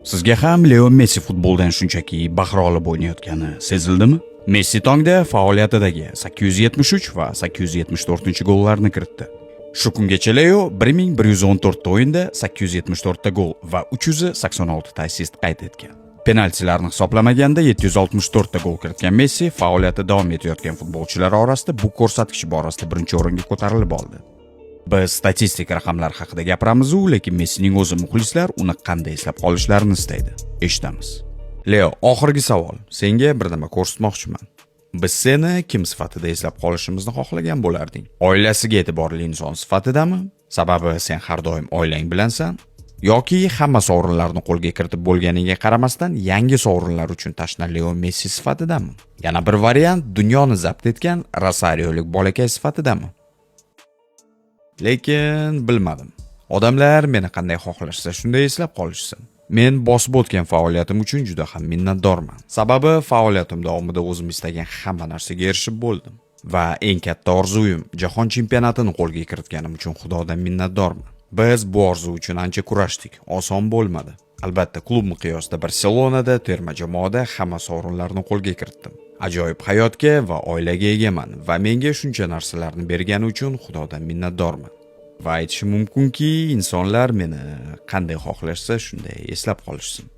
Sizga ham Leo Messi futboldan shunchaki bahra olib o'ynayotgani sezildimi? Messi tongda faoliyatidagi 873 va 874-gollarni kiritdi. Shu kungacha Leo 1114 ta o'yinda 874 ta gol va 386 ta assist qayd etgan. Penaltilarni hisoblamaganda 764 ta gol kiritgan Messi faoliyati davom etayotgan futbolchilar orasida bu ko'rsatkich borasida birinchi o'ringa ko'tarilib oldi. Biz statistik raqamlar haqida gapiramiz, lekin Messining o'zi muxlislar uni qanday eslab qolishlarini istaydi. Eshitamiz. Leo, oxirgi savol. Senga bir nima ko'rsatmoqchiman. Biz seni kim sifatida eslab qolishimizni xohlagan bo'larding? Oilasiga e'tiborli inson sifatidami? Sababi sen har doim oilang bilansan, yoki hamma sovrinlarni qo'lga kiritib bo'lganiga qaramasdan yangi sovrinlar uchun tashna Leo Messi sifatidami? Yana bir variant, dunyoni zabt etgan Rosariolik bolakay sifatidami? Lekin bilmadim. Odamlar meni qanday xohlashsa shunday eslab qolishsin. Men bosib o'tgan faoliyatim uchun juda ham minnatdorman. Sababi faoliyatim davomida o'zim istagan hamma narsaga erishib bo'ldim va eng katta orzuyim jahon chempionatini qo'lga kiritganim uchun Xudodan minnatdorman. Biz bu orzu uchun ancha kurashdik. Oson bo'lmadi. Albatta, klub miqyosida Barselonada, terma jamoada hamma sovrinlarni qo'lga kiritdim. Ajoyib hayotga va oilaga egaman va menga shuncha narsalarni bergani uchun Xudodan minnatdorman. Va aytishim mumkinki, insonlar meni qanday xohlashsa shunday eslab qolishsin.